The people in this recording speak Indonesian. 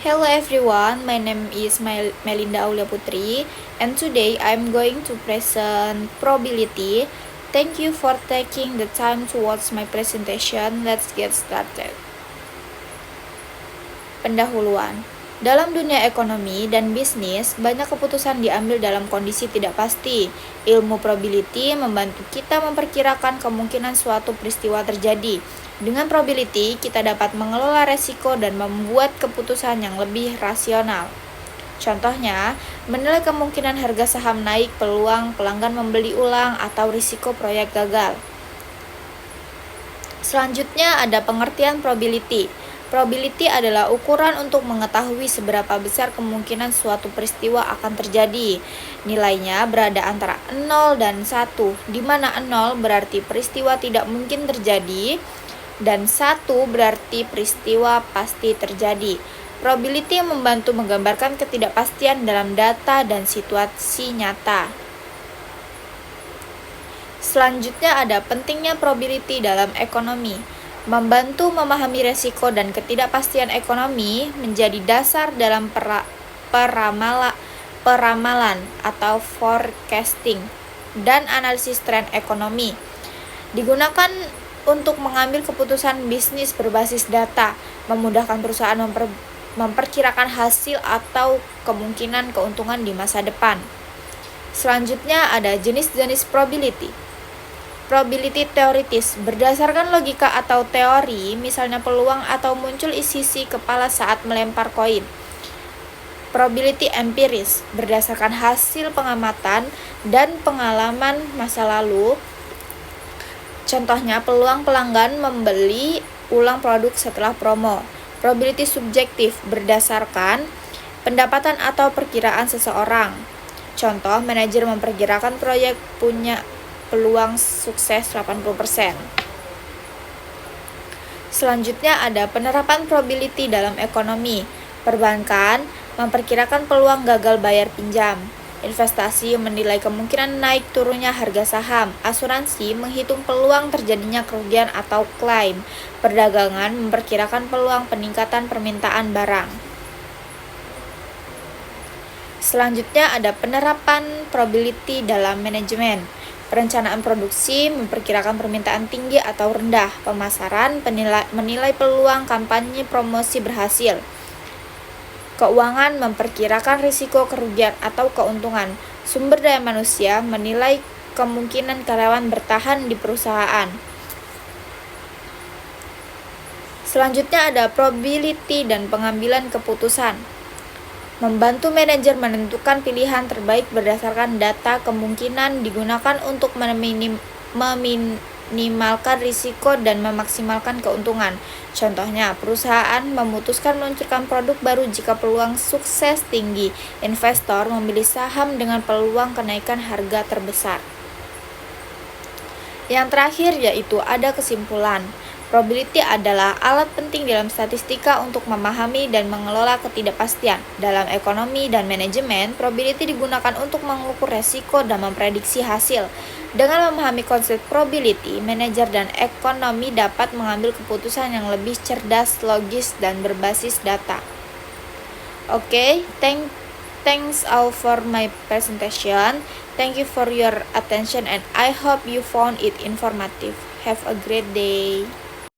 Hello everyone, my name is Melinda Aulia Putri, and today I'm going to present probability. Thank you for taking the time to watch my presentation. Let's get started. Pendahuluan. Dalam dunia ekonomi dan bisnis, banyak keputusan diambil dalam kondisi tidak pasti. Ilmu probability membantu kita memperkirakan kemungkinan suatu peristiwa terjadi. Dengan probability, kita dapat mengelola resiko dan membuat keputusan yang lebih rasional. Contohnya, menilai kemungkinan harga saham naik, peluang pelanggan membeli ulang, atau risiko proyek gagal. Selanjutnya ada pengertian probability. Probability adalah ukuran untuk mengetahui seberapa besar kemungkinan suatu peristiwa akan terjadi. Nilainya berada antara 0 dan 1, di mana 0 berarti peristiwa tidak mungkin terjadi, dan 1 berarti peristiwa pasti terjadi. Probability membantu menggambarkan ketidakpastian dalam data dan situasi nyata. Selanjutnya ada pentingnya probability dalam ekonomi. Membantu memahami resiko dan ketidakpastian ekonomi menjadi dasar dalam peramalan atau forecasting dan analisis tren ekonomi. Digunakan untuk mengambil keputusan bisnis berbasis data, memudahkan perusahaan memperkirakan hasil atau kemungkinan keuntungan di masa depan. Selanjutnya ada jenis-jenis probability. Probability teoritis berdasarkan logika atau teori, misalnya peluang atau muncul sisi kepala saat melempar koin. Probability empiris berdasarkan hasil pengamatan dan pengalaman masa lalu. Contohnya peluang pelanggan membeli ulang produk setelah promo. Probability subjektif berdasarkan pendapatan atau perkiraan seseorang. Contoh, manajer memperkirakan proyek punya peluang sukses 80%. Selanjutnya ada penerapan probability dalam ekonomi. Perbankan memperkirakan peluang gagal bayar pinjam. Investasi menilai kemungkinan naik turunnya harga saham. Asuransi menghitung peluang terjadinya kerugian atau klaim. Perdagangan memperkirakan peluang peningkatan permintaan barang. Selanjutnya ada penerapan probability dalam manajemen. Perencanaan produksi memperkirakan permintaan tinggi atau rendah. Pemasaran menilai peluang kampanye promosi berhasil. Keuangan memperkirakan risiko kerugian atau keuntungan. Sumber daya manusia menilai kemungkinan karyawan bertahan di perusahaan. Selanjutnya ada probability dan pengambilan keputusan. Membantu manajer menentukan pilihan terbaik berdasarkan data. Kemungkinan digunakan untuk meminimalkan risiko dan memaksimalkan keuntungan. Contohnya, perusahaan memutuskan meluncurkan produk baru jika peluang sukses tinggi. Investor memilih saham dengan peluang kenaikan harga terbesar. Yang terakhir yaitu ada kesimpulan. Probability adalah alat penting dalam statistika untuk memahami dan mengelola ketidakpastian. Dalam ekonomi dan manajemen, probability digunakan untuk mengukur resiko dan memprediksi hasil. Dengan memahami konsep probability, manajer dan ekonomi dapat mengambil keputusan yang lebih cerdas, logis, dan berbasis data. Thanks all for my presentation. Thank you for your attention and I hope you found it informative. Have a great day.